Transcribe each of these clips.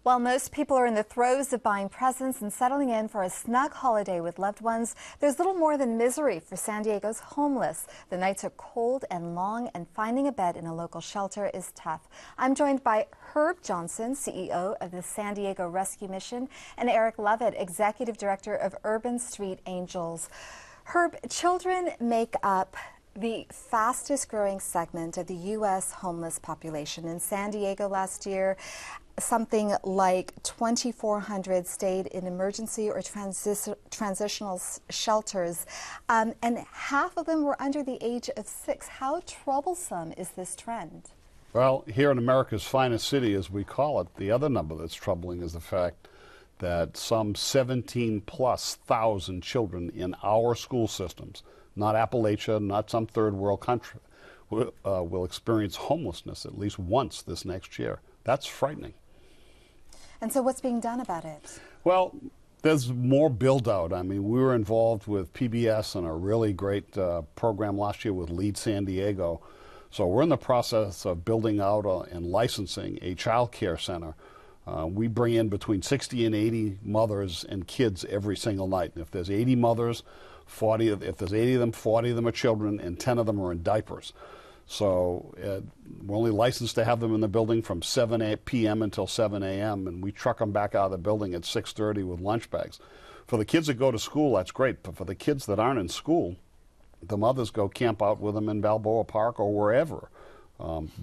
While most people are in the throes of buying presents and settling in for a snug holiday with loved ones, there's little more than misery for San Diego's homeless. The nights are cold and long, and finding a bed in a local shelter is tough. I'm joined by Herb Johnson, CEO of the San Diego Rescue Mission, and Eric Lovett, Executive Director of Urban Street Angels. Herb, children make up the fastest growing segment of the U.S. homeless population. In San Diego last year, something like 2,400 stayed in emergency or transitional shelters, and half of them were under the age of 6. How troublesome is this trend? Well, here in America's finest city, as we call it, the other number that's troubling is the fact that some 17+ thousand children in our school systems, not Appalachia, not some third world country, will experience homelessness at least once this next year. That's frightening. And so what's being done about it? Well, there's more build out. I mean, we were involved with PBS in a really great program last year with Lead San Diego. So we're in the process of building out and licensing a child care center. We bring in between 60 and 80 mothers and kids every single night. And if there's 80 mothers, if there's 80 of them, 40 of them are children, and 10 of them are in diapers. So we're only licensed to have them in the building from 7 p.m. until 7 a.m., and we truck them back out of the building at 6:30 with lunch bags. For the kids that go to school, that's great, but for the kids that aren't in school, the mothers go camp out with them in Balboa Park or wherever.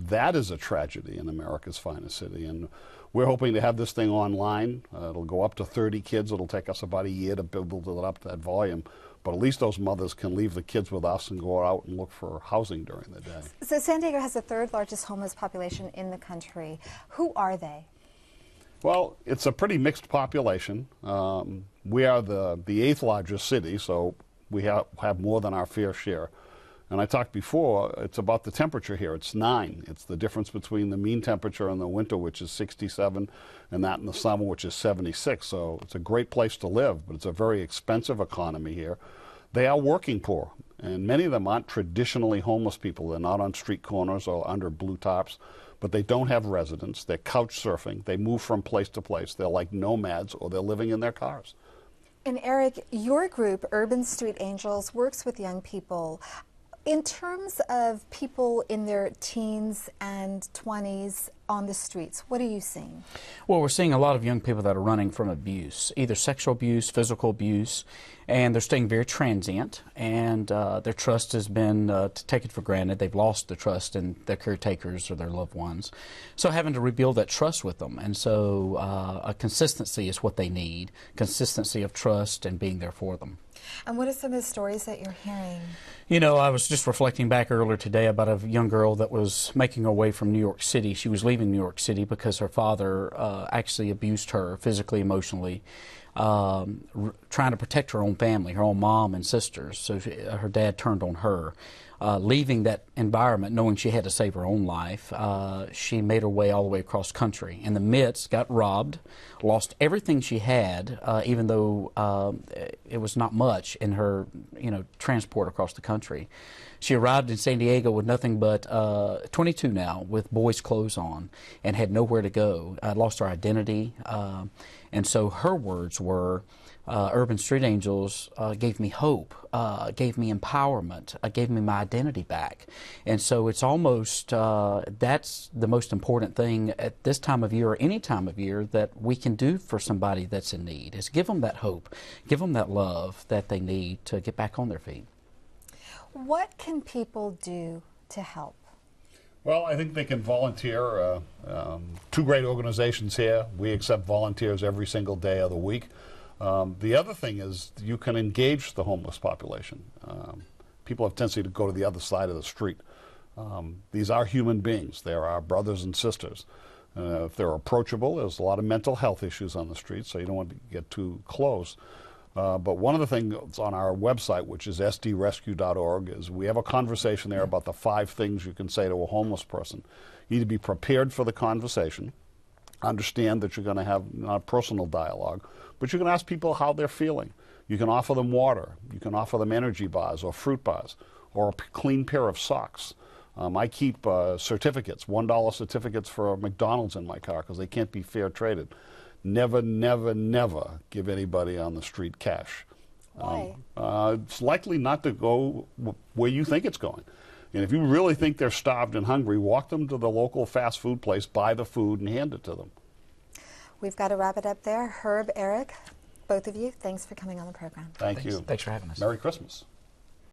That is a tragedy in America's finest city, and we're hoping to have this thing online. It'll go up to 30 kids. It'll take us about a year to build it up to that volume. But at least those mothers can leave the kids with us and go out and look for housing during the day. So San Diego has the third largest homeless population in the country. Who are they? Well, it's a pretty mixed population. We are the 8th largest city, so we have more than our fair share. And I talked before, it's about the temperature here. It's 9. It's the difference between the mean temperature in the winter, which is 67, and that in the summer, which is 76. So it's a great place to live, but it's a very expensive economy here. They are working poor, and many of them aren't traditionally homeless people. They're not on street corners or under blue tops, but they don't have residence. They're couch surfing. They move from place to place. They're like nomads, or they're living in their cars. And Eric, your group, Urban Street Angels, works with young people. In terms of people in their teens and 20s on the streets, what are you seeing? Well, we're seeing a lot of young people that are running from abuse, either sexual abuse, physical abuse, and they're staying very transient, and their trust has been taken for granted. They've lost the trust in their caretakers or their loved ones. So having to rebuild that trust with them, and so a consistency is what they need, consistency of trust and being there for them. And what are some of the stories that you're hearing? You know, I was just reflecting back earlier today about a young girl that was making her way from New York City. She was leaving New York City because her father actually abused her physically, emotionally, trying to protect her own family, her own mom and sisters. So her dad turned on her. Leaving that environment, knowing she had to save her own life, she made her way all the way across country. In the midst, got robbed, lost everything she had, even though it was not much in her, transport across the country. She arrived in San Diego with nothing but 22 now, with boys' clothes on, and had nowhere to go. Lost her identity, and so her words were, Urban Street Angels gave me hope, gave me empowerment, gave me my identity back. And so it's almost, that's the most important thing at this time of year or any time of year that we can do for somebody that's in need, is give them that hope, give them that love that they need to get back on their feet. What can people do to help? Well, I think they can volunteer. 2 great organizations here. We accept volunteers every single day of the week. The other thing is you can engage the homeless population. People have a tendency to go to the other side of the street. These are human beings. They're our brothers and sisters. If they're approachable, there's a lot of mental health issues on the street, so you don't want to get too close. But one of the things on our website, which is sdrescue.org, is we have a conversation there about the 5 things you can say to a homeless person. You need to be prepared for the conversation. Understand that you're going to have not a personal dialogue, but you can ask people how they're feeling. You can offer them water. You can offer them energy bars or fruit bars or a clean pair of socks. I keep certificates, $1 certificates for McDonald's in my car because they can't be fair traded. Never, never, never give anybody on the street cash. Why? It's likely not to go where you think it's going. And if you really think they're starved and hungry, walk them to the local fast food place, buy the food, and hand it to them. We've got to wrap it up there. Herb, Eric, both of you, thanks for coming on the program. Thanks. Thanks for having us. Merry Christmas.